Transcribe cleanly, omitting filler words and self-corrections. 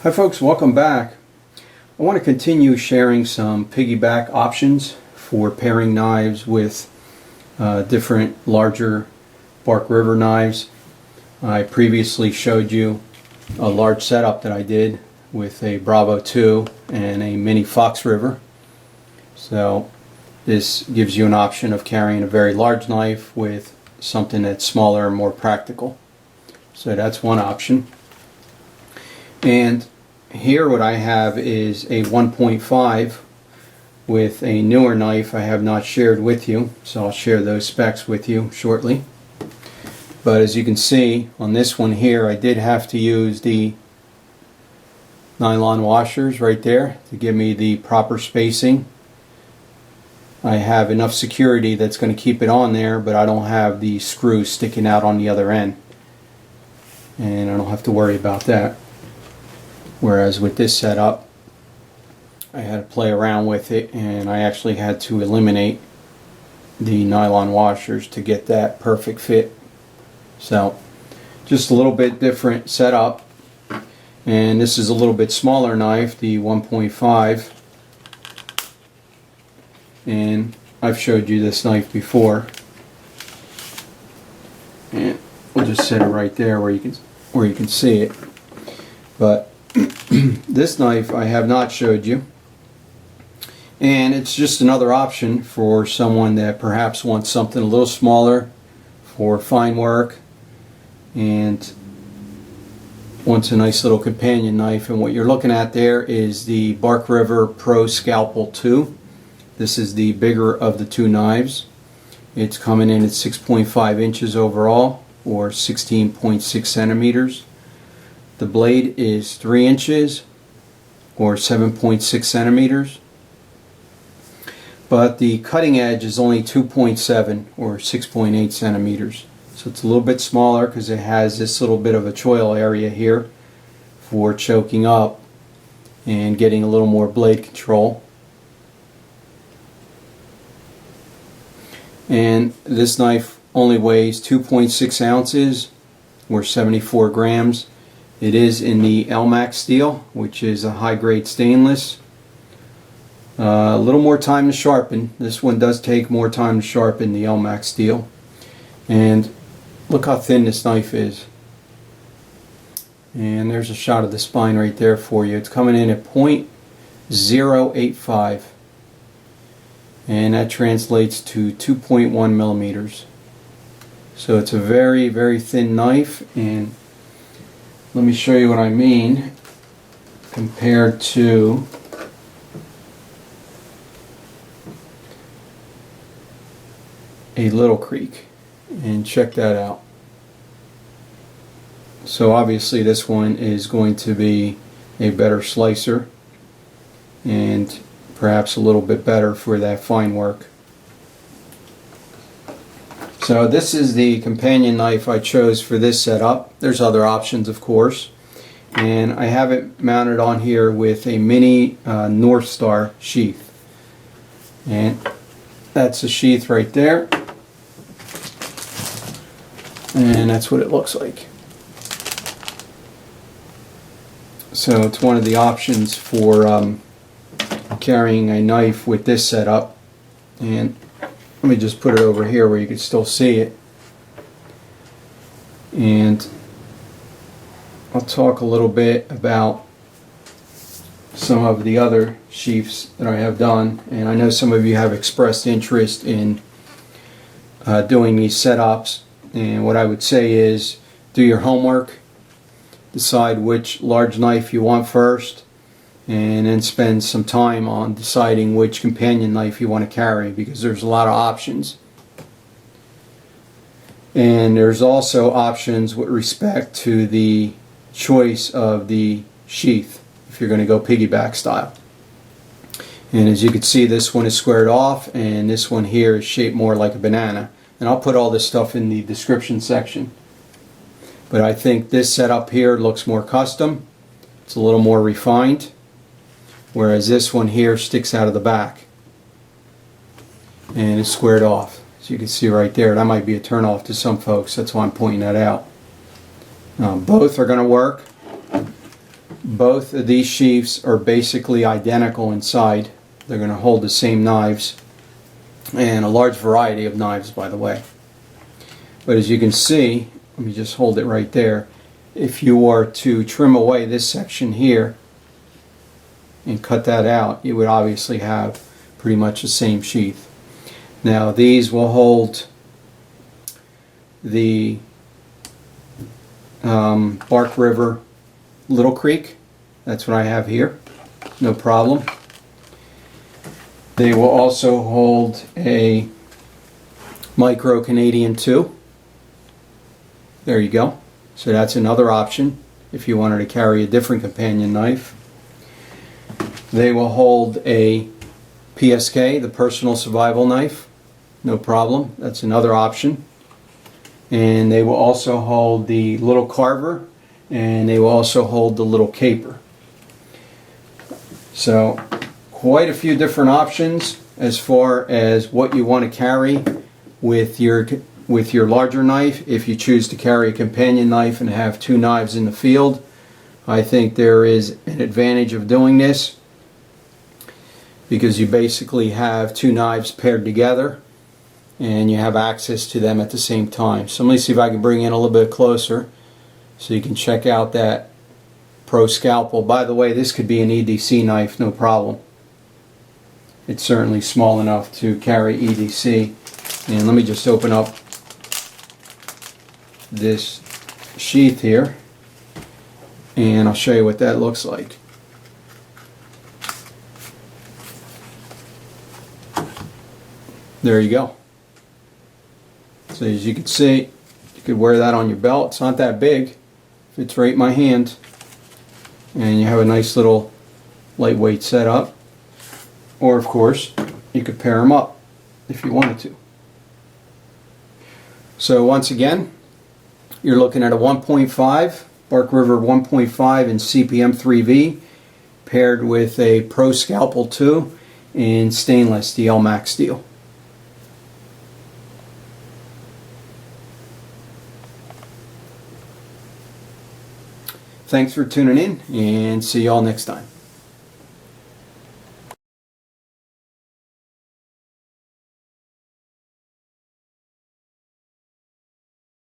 Hi folks, welcome back. I want to continue sharing some piggyback options for pairing knives with different larger Bark River knives. I previously showed you a large setup that I did with a Bravo 2 and a mini Fox River. So this gives you an option of carrying a very large knife with something that's smaller and more practical. So that's one option. And here what I have is a 1.5 with a newer knife I have not shared with you, so I'll share those specs with you shortly. But as you can see on this one here, I did have to use the nylon washers right there to give me the proper spacing. I have enough security that's going to keep it on there, but I don't have the screws sticking out on the other end, and I don't have to worry about that. Whereas with this setup, I had to play around with it, and I actually had to eliminate the nylon washers to get that perfect fit. So just a little bit different setup. And this is a little bit smaller knife, the 1.5. And I've showed you this knife before. And we'll just set it right there where you can see it. But this knife I have not showed you, and it's just another option for someone that perhaps wants something a little smaller for fine work and wants a nice little companion knife. And what you're looking at there is the Bark River Pro Scalpel II. This is the bigger of the two knives. It's coming in at 6.5 inches overall, or 16.6 centimeters. The blade is 3 inches or 7.6 centimeters, but the cutting edge is only 2.7 or 6.8 centimeters. So it's a little bit smaller because it has this little bit of a choil area here for choking up and getting a little more blade control. And this knife only weighs 2.6 ounces or 74 grams. It is in the Elmax steel, which is a high-grade stainless. A little more time to sharpen. This one does take more time to sharpen, the Elmax steel. And look how thin this knife is. And there's a shot of the spine right there for you. It's coming in at 0.085. And that translates to 2.1 millimeters. So it's a very, very thin knife. And let me show you what I mean compared to a Little Creek, and check that out. So obviously this one is going to be a better slicer and perhaps a little bit better for that fine work. So this is the companion knife I chose for this setup. There's other options, of course, and I have it mounted on here with a mini North Star sheath, and that's the sheath right there, and that's what it looks like. So it's one of the options for carrying a knife with this setup. And let me just put it over here where you can still see it. And I'll talk a little bit about some of the other sheaths that I have done. And I know some of you have expressed interest in doing these setups. And what I would say is do your homework, decide which large knife you want first, and then spend some time on deciding which companion knife you want to carry, because there's a lot of options. And there's also options with respect to the choice of the sheath if you're going to go piggyback style. And as you can see, this one is squared off and this one here is shaped more like a banana. And I'll put all this stuff in the description section. But I think this setup here looks more custom. It's a little more refined, whereas this one here sticks out of the back and it's squared off. As you can see right there, that might be a turn off to some folks. That's why I'm pointing that out. Both are going to work. Both of these sheaths are basically identical inside. They're going to hold the same knives, and a large variety of knives, by the way. But as you can see, let me just hold it right there. If you were to trim away this section here and cut that out, you would obviously have pretty much the same sheath. Now these will hold the Bark River Little Creek. That's what I have here. No problem. They will also hold a Micro Canadian II. There you go. So that's another option if you wanted to carry a different companion knife. They will hold a PSK, the Personal Survival Knife. No problem. That's another option. And they will also hold the Little Carver, and they will also hold the Little Caper. So quite a few different options as far as what you want to carry with your larger knife. If you choose to carry a companion knife and have two knives in the field, I think there is an advantage of doing this, because you basically have two knives paired together and you have access to them at the same time. So let me see if I can bring in a little bit closer so you can check out that Pro Scalpel. By the way, this could be an EDC knife, no problem. It's certainly small enough to carry EDC. And let me just open up this sheath here and I'll show you what that looks like. There you go. So as you can see, you could wear that on your belt. It's not that big. Fits right in my hand. And you have a nice little lightweight setup. Or of course, you could pair them up if you wanted to. So once again, you're looking at a 1.5, Bark River 1.5 in CPM 3V, paired with a Pro Scalpel II in stainless, the Elmax steel. Thanks for tuning in, and see y'all next time.